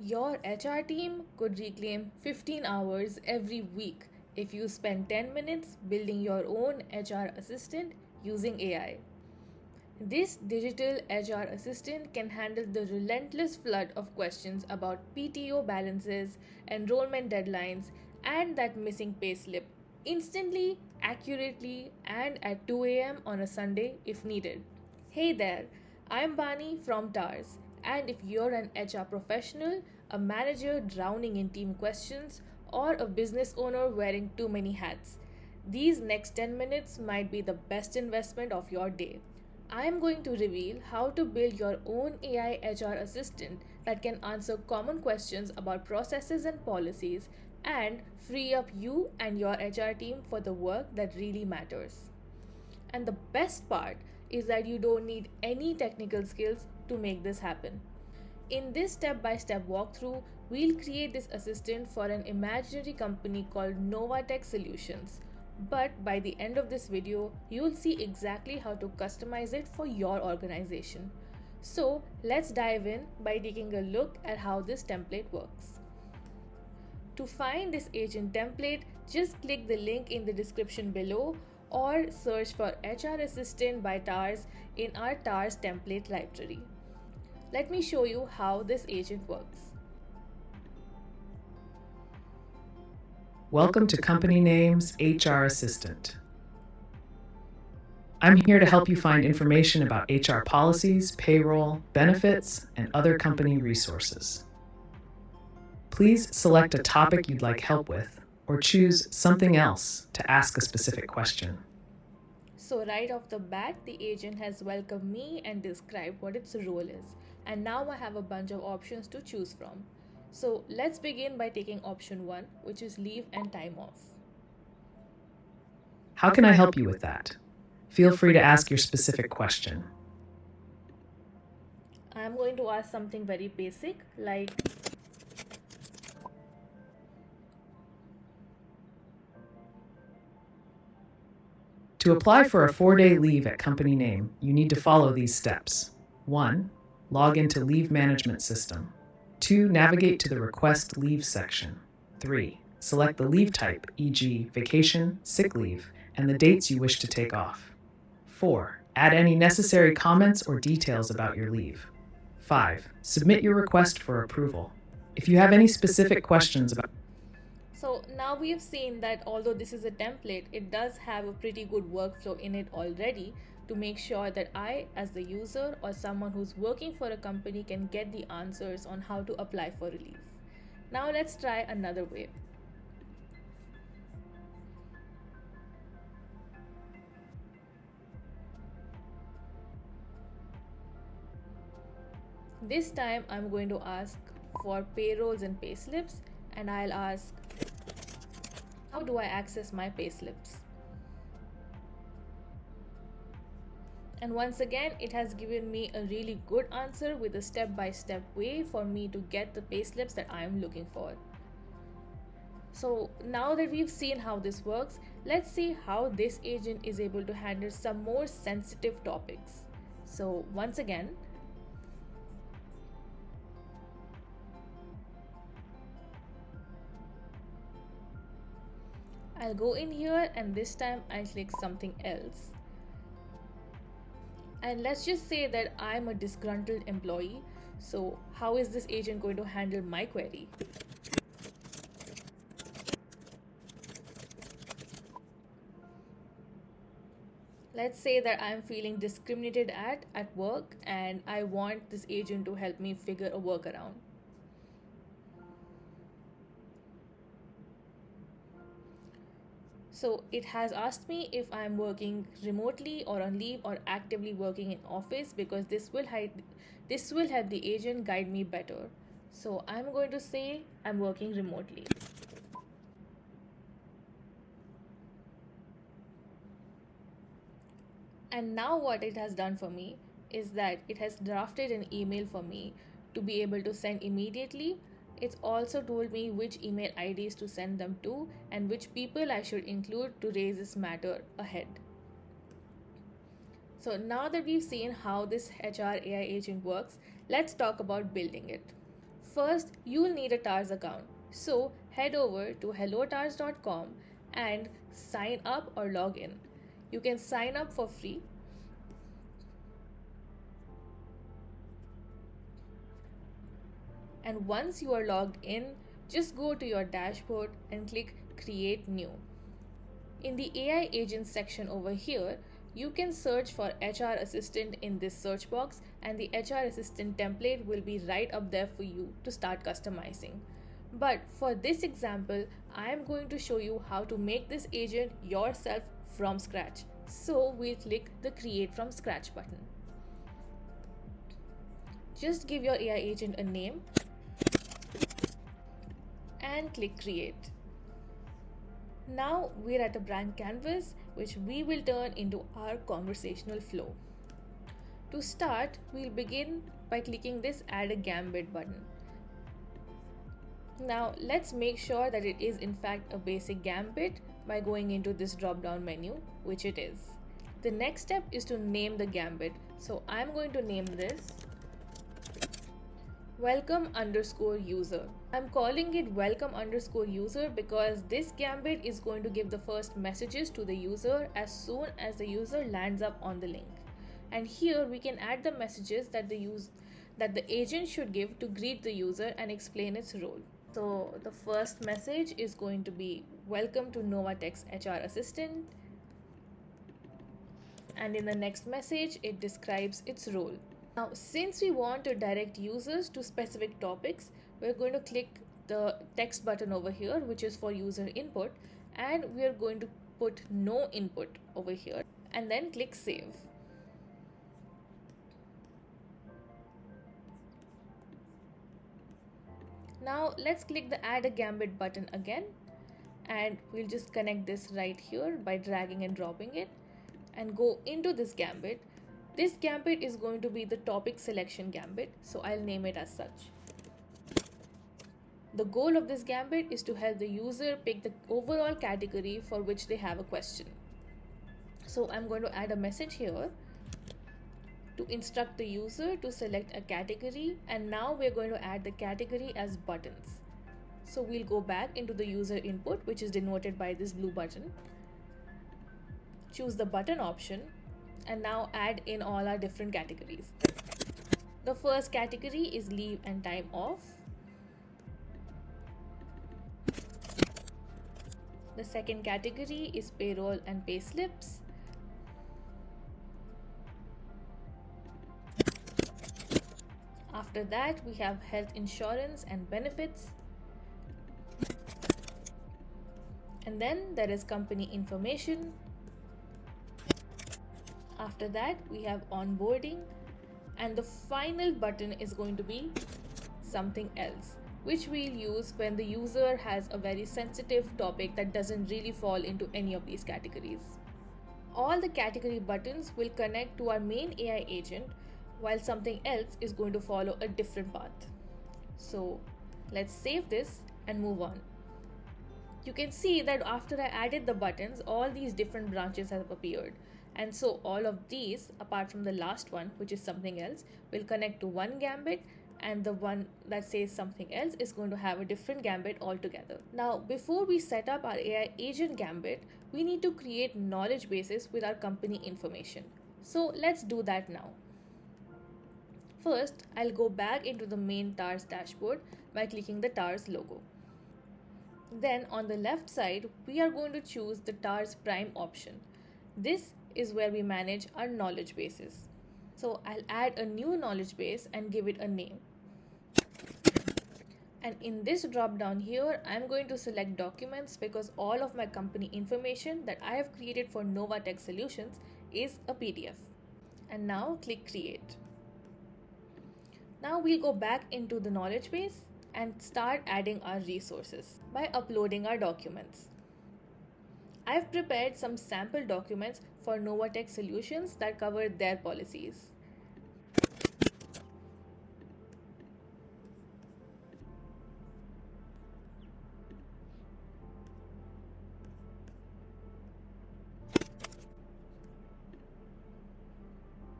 Your HR team could reclaim 15 hours every week if you spend 10 minutes building your own HR assistant using AI. This digital HR assistant can handle the relentless flood of questions about PTO balances, enrollment deadlines, and that missing payslip instantly, accurately, and at 2 a.m. on a Sunday if needed. Hey there, I'm Bani from TARS, and if you're an HR professional, a manager drowning in team questions, or a business owner wearing too many hats, these next 10 minutes might be the best investment of your day. I am going to reveal how to build your own AI HR assistant that can answer common questions about processes and policies and free up you and your HR team for the work that really matters. And the best part is that you don't need any technical skills to make this happen. In this step by step walkthrough, we'll create this assistant for an imaginary company called NovaTech Solutions. But by the end of this video, you'll see exactly how to customize it for your organization. So let's dive in by taking a look at how this template works. To find this agent template, just click the link in the description below or search for HR Assistant by TARS in our TARS template library. Let me show you how this agent works. Welcome to Company Names HR Assistant. I'm here to help you find information about HR policies, payroll, benefits, and other company resources. Please select a topic you'd like help with, or choose something else to ask a specific question. So right off the bat, the agent has welcomed me and described what its role is. And now I have a bunch of options to choose from. So let's begin by taking option 1, which is leave and time off. How can I help you with that? Feel free to ask your specific question. I'm going to ask something very basic like, To apply for a 4-day leave at company name, you need to follow these steps. 1. Log into Leave Management System. 2. Navigate to the Request Leave section. 3. Select the leave type, e.g., vacation, sick leave, and the dates you wish to take off. 4. Add any necessary comments or details about your leave. 5. Submit your request for approval. If you have any specific questions about so now we have seen that although this is a template, it does have a pretty good workflow in it already to make sure that I, as the user or someone who's working for a company, can get the answers on how to apply for relief. Now let's try another way. This time I'm going to ask for payrolls and payslips, and I'll ask, how do I access my payslips? And once again, it has given me a really good answer with a step-by-step way for me to get the payslips that I am looking for. So now that we've seen how this works, let's see how this agent is able to handle some more sensitive topics. So once again, I'll go in here and this time I'll click something else. And let's just say that I'm a disgruntled employee. So how is this agent going to handle my query? Let's say that I'm feeling discriminated at work and I want this agent to help me figure a workaround. So it has asked me if I'm working remotely or on leave or actively working in office, because this will help the agent guide me better. So I'm going to say I'm working remotely. And now what it has done for me is that it has drafted an email for me to be able to send immediately. It's also told me which email IDs to send them to and which people I should include to raise this matter ahead. So now that we've seen how this HR AI agent works, let's talk about building it. First, you'll need a TARS account. So head over to hellotars.com and sign up or log in. You can sign up for free. And once you are logged in, just go to your dashboard and click Create New. In the AI Agents section over here, you can search for HR Assistant in this search box, and the HR Assistant template will be right up there for you to start customizing. But for this example, I am going to show you how to make this agent yourself from scratch. So we'll click the Create from Scratch button. Just give your AI agent a name and click Create. Now we're at a blank canvas which we will turn into our conversational flow. To start, we'll begin by clicking this Add a Gambit button. Now let's make sure that it is in fact a basic gambit by going into this drop down menu, which it is. The next step is to name the gambit. So I'm going to name this welcome_user. I'm calling it welcome_user because this gambit is going to give the first messages to the user as soon as the user lands up on the link. And here we can add the messages that the agent should give to greet the user and explain its role. So the first message is going to be welcome to NovaTech's HR Assistant. And in the next message, it describes its role. Now, since we want to direct users to specific topics, we're going to click the text button over here, which is for user input, and we're going to put no input over here and then click save. Now let's click the add a gambit button again, and we'll just connect this right here by dragging and dropping it and go into this gambit. This gambit is going to be the topic selection gambit, so I'll name it as such. The goal of this gambit is to help the user pick the overall category for which they have a question. So I'm going to add a message here to instruct the user to select a category, and now we're going to add the category as buttons. So we'll go back into the user input, which is denoted by this blue button. Choose the button option and now add in all our different categories. The first category is leave and time off. The second category is payroll and payslips. After that, we have health insurance and benefits. And then there is company information. After that, we have onboarding, and the final button is going to be something else, which we'll use when the user has a very sensitive topic that doesn't really fall into any of these categories. All the category buttons will connect to our main AI agent, while something else is going to follow a different path. So let's save this and move on. You can see that after I added the buttons, all these different branches have appeared. And so all of these, apart from the last one, which is something else, will connect to one gambit, and the one that says something else is going to have a different gambit altogether. Now, before we set up our AI agent gambit, we need to create knowledge bases with our company information. So let's do that now. First, I'll go back into the main TARS dashboard by clicking the TARS logo. Then on the left side, we are going to choose the TARS Prime option. This is where we manage our knowledge bases. So I'll add a new knowledge base and give it a name. And in this drop down here, I'm going to select documents because all of my company information that I have created for NovaTech Solutions is a PDF. And now click Create. Now we'll go back into the knowledge base and start adding our resources by uploading our documents. I've prepared some sample documents for NovaTech Solutions that cover their policies.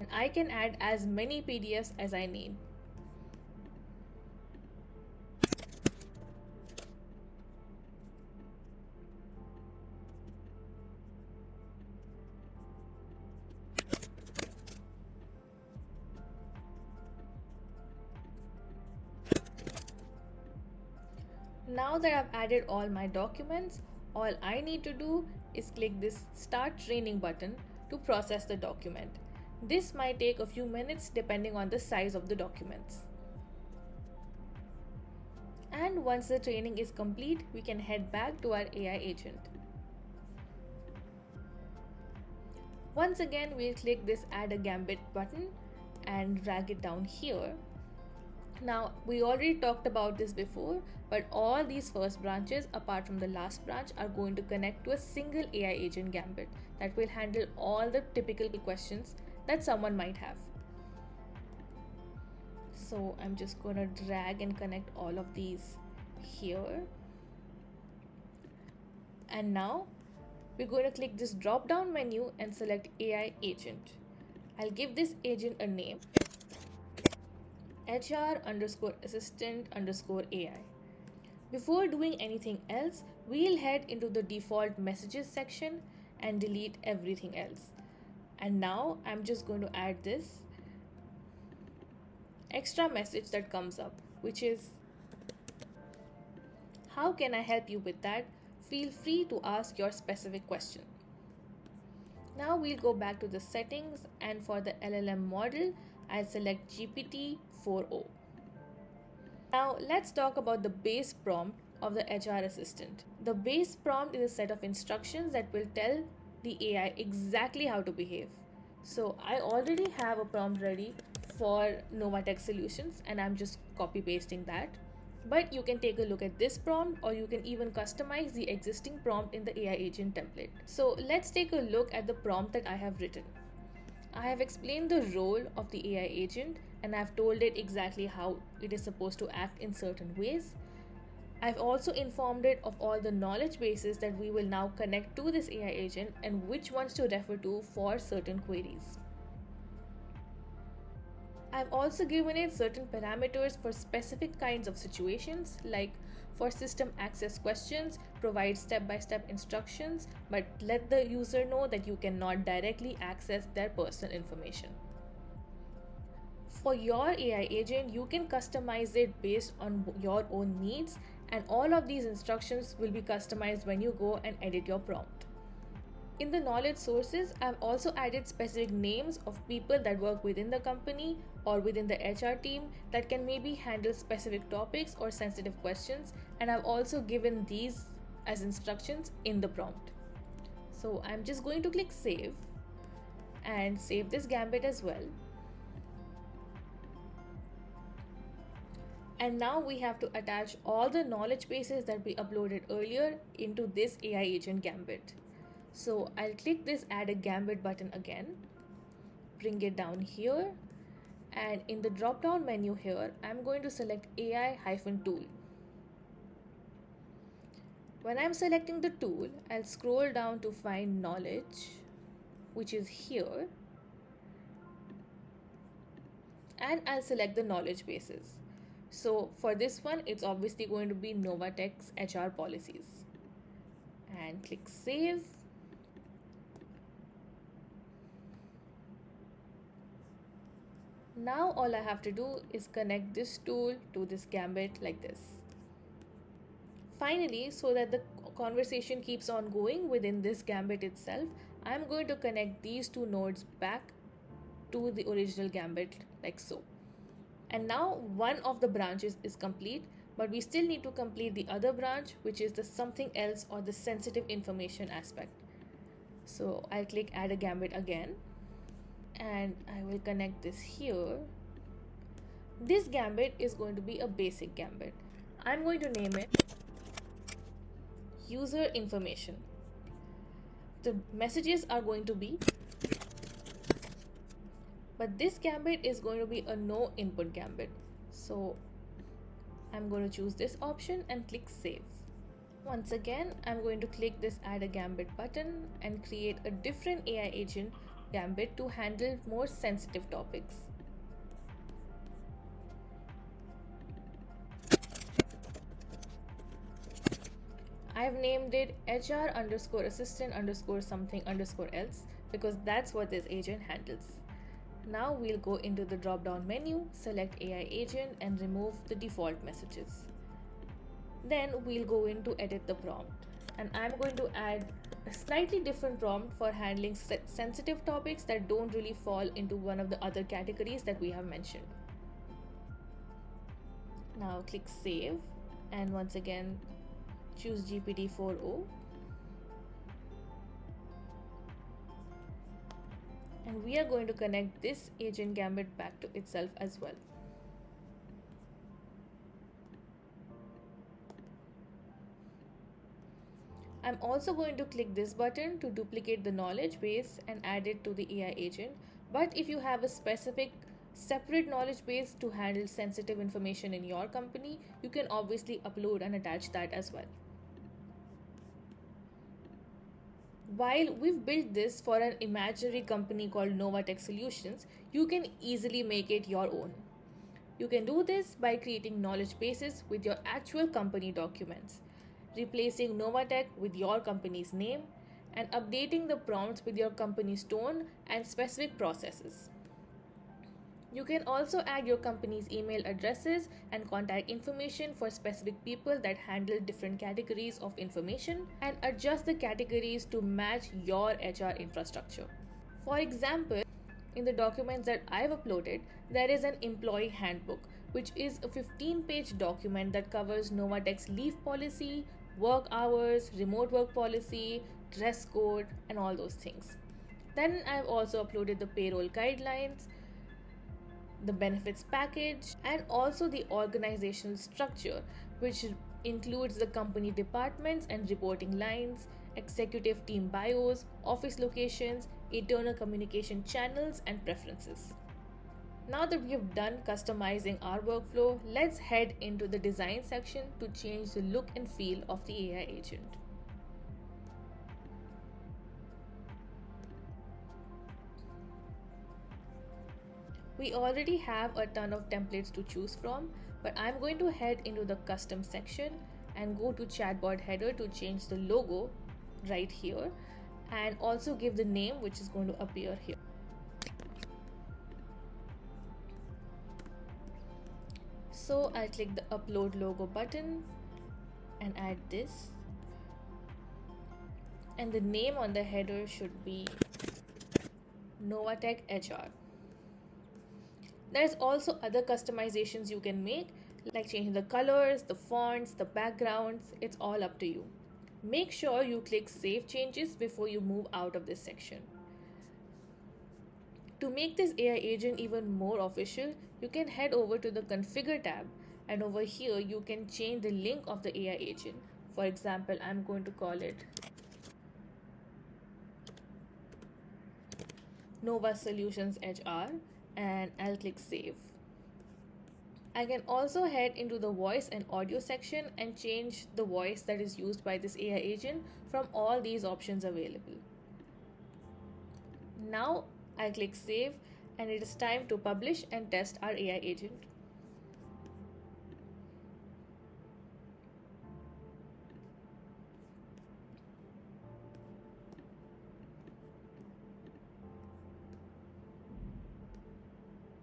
And I can add as many PDFs as I need. Now that I've added all my documents, all I need to do is click this Start Training button to process the document. This might take a few minutes depending on the size of the documents. And once the training is complete, we can head back to our AI agent. Once again, we'll click this Add a Gambit button and drag it down here. Now, we already talked about this before, but all these first branches, apart from the last branch, are going to connect to a single AI agent Gambit that will handle all the typical questions that someone might have. So I'm just going to drag and connect all of these here. And now we're going to click this drop down menu and select AI agent. I'll give this agent a name, HR_assistant_AI. Before doing anything else, we'll head into the default messages section and delete everything else. And now I'm just going to add this extra message that comes up, which is, how can I help you with that? Feel free to ask your specific question. Now we'll go back to the settings, and for the LLM model, I'll select GPT-4o. Now let's talk about the base prompt of the HR assistant. The base prompt is a set of instructions that will tell the AI exactly how to behave. So I already have a prompt ready for NovaTech Solutions, and I'm just copy pasting that. But you can take a look at this prompt, or you can even customize the existing prompt in the AI agent template. So let's take a look at the prompt that I have written. I have explained the role of the AI agent, and I've told it exactly how it is supposed to act in certain ways. I've also informed it of all the knowledge bases that we will now connect to this AI agent and which ones to refer to for certain queries. I've also given it certain parameters for specific kinds of situations, like for system access questions, provide step-by-step instructions, but let the user know that you cannot directly access their personal information. For your AI agent, you can customize it based on your own needs, and all of these instructions will be customized when you go and edit your prompt. In the knowledge sources, I've also added specific names of people that work within the company or within the HR team that can maybe handle specific topics or sensitive questions, and I've also given these as instructions in the prompt. So I'm just going to click save and save this Gambit as well. And now we have to attach all the knowledge bases that we uploaded earlier into this AI agent Gambit. So I'll click this Add a Gambit button again, bring it down here, and in the drop down menu here, I'm going to select AI-tool. When I'm selecting the tool, I'll scroll down to find knowledge, which is here, and I'll select the knowledge bases. So for this one, it's obviously going to be NovaTech's HR policies. And click save. Now all I have to do is connect this tool to this Gambit like this. Finally, so that the conversation keeps on going within this Gambit itself, I'm going to connect these two nodes back to the original Gambit like so. And now one of the branches is complete, but we still need to complete the other branch, which is the something else or the sensitive information aspect. So I'll click Add a Gambit again, and I will connect this here. This Gambit is going to be a basic Gambit. I'm going to name it User Information. The messages are going to be, but this Gambit is going to be a no input Gambit. So I'm going to choose this option and click save. Once again, I'm going to click this Add a Gambit button and create a different AI agent Gambit to handle more sensitive topics. I've named it HR_assistant_something_else because that's what this agent handles. Now we'll go into the drop down menu, select AI agent and remove the default messages. Then we'll go in to edit the prompt, and I'm going to add a slightly different prompt for handling sensitive topics that don't really fall into one of the other categories that we have mentioned. Now click save, and once again choose GPT-4o, and we are going to connect this agent gambit back to itself as well. I'm also going to click this button to duplicate the knowledge base and add it to the AI agent. But if you have a specific separate knowledge base to handle sensitive information in your company, you can obviously upload and attach that as well. While we've built this for an imaginary company called NovaTech Solutions, you can easily make it your own. You can do this by creating knowledge bases with your actual company documents, replacing NovaTech with your company's name, and updating the prompts with your company's tone and specific processes. You can also add your company's email addresses and contact information for specific people that handle different categories of information, and adjust the categories to match your HR infrastructure. For example, in the documents that I've uploaded, there is an employee handbook, which is a 15-page document that covers NovaTech's leave policy, work hours, remote work policy, dress code, and all those things. Then I've also uploaded the payroll guidelines, the benefits package, and also the organizational structure, which includes the company departments and reporting lines, executive team bios, office locations, internal communication channels, and preferences. Now that we have done customizing our workflow, let's head into the design section to change the look and feel of the AI agent. We already have a ton of templates to choose from, but I'm going to head into the custom section and go to chatbot header to change the logo right here, and also give the name which is going to appear here. So I'll click the upload logo button and add this, and the name on the header should be NovaTech HR. There's also other customizations you can make, like changing the colors, the fonts, the backgrounds. It's all up to you. Make sure you click Save Changes before you move out of this section. To make this AI agent even more official, you can head over to the Configure tab, and over here you can change the link of the AI agent. For example, I'm going to call it Nova Solutions HR, and I'll click Save. I can also head into the voice and audio section and change the voice that is used by this AI agent from all these options available. Now I click Save, and it is time to publish and test our AI agent.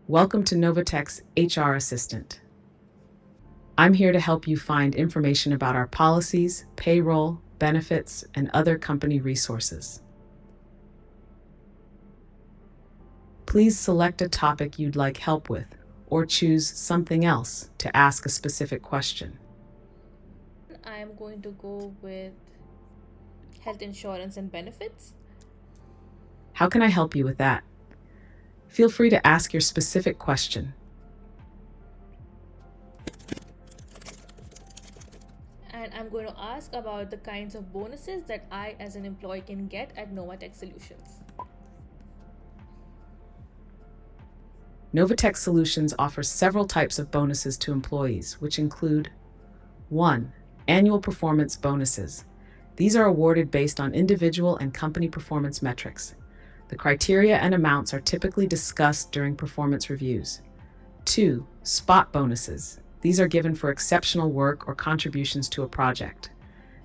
Welcome to NovaTech's HR Assistant. I'm here to help you find information about our policies, payroll, benefits, and other company resources. Please select a topic you'd like help with, or choose something else to ask a specific question. I am going to go with health insurance and benefits. How can I help you with that? Feel free to ask your specific question. And I'm going to ask about the kinds of bonuses that I as an employee can get at NovaTech Solutions. NovaTech Solutions offers several types of bonuses to employees, which include 1. Annual performance bonuses. These are awarded based on individual and company performance metrics. The criteria and amounts are typically discussed during performance reviews. 2. Spot bonuses. These are given for exceptional work or contributions to a project.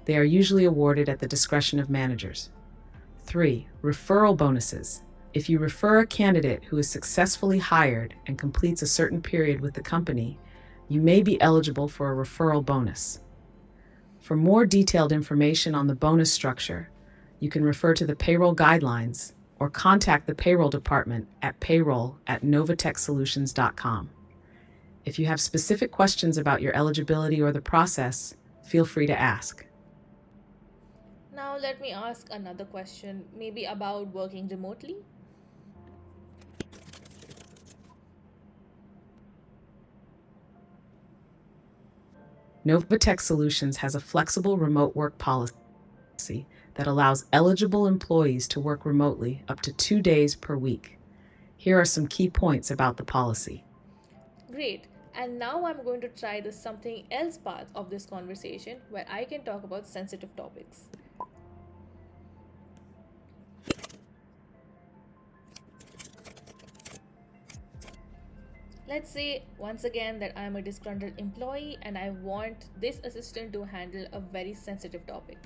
They are usually awarded at the discretion of managers. 3. Referral bonuses. If you refer a candidate who is successfully hired and completes a certain period with the company, you may be eligible for a referral bonus. For more detailed information on the bonus structure, you can refer to the payroll guidelines or contact the payroll department at payroll@novatechsolutions.com. If you have specific questions about your eligibility or the process, feel free to ask. Now, let me ask another question, maybe about working remotely. NovaTech Solutions has a flexible remote work policy that allows eligible employees to work remotely up to 2 days per week. Here are some key points about the policy. Great. And now I'm going to try the something else part of this conversation where I can talk about sensitive topics. Let's say once again that I'm a disgruntled employee and I want this assistant to handle a very sensitive topic.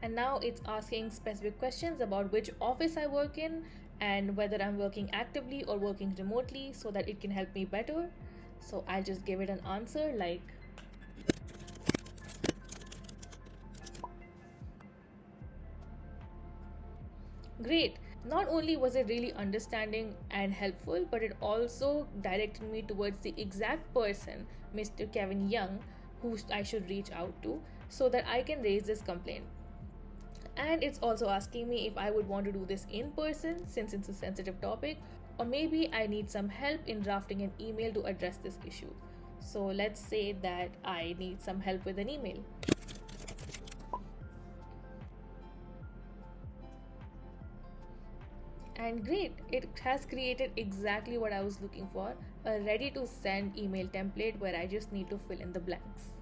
And now it's asking specific questions about which office I work in and whether I'm working actively or working remotely so that it can help me better. So I'll just give it an answer like, great. Not only was it really understanding and helpful, but it also directed me towards the exact person, Mr. Kevin Young, who I should reach out to so that I can raise this complaint. And it's also asking me if I would want to do this in person since it's a sensitive topic, or maybe I need some help in drafting an email to address this issue. So let's say that I need some help with an email. And great, it has created exactly what I was looking for, a ready to send email template where I just need to fill in the blanks.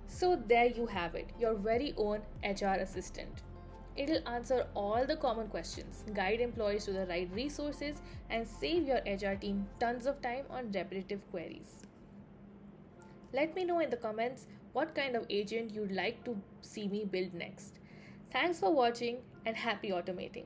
So there you have it, your very own HR assistant. It'll answer all the common questions, guide employees to the right resources, and save your HR team tons of time on repetitive queries. Let me know in the comments what kind of agent you'd like to see me build next. Thanks for watching and happy automating.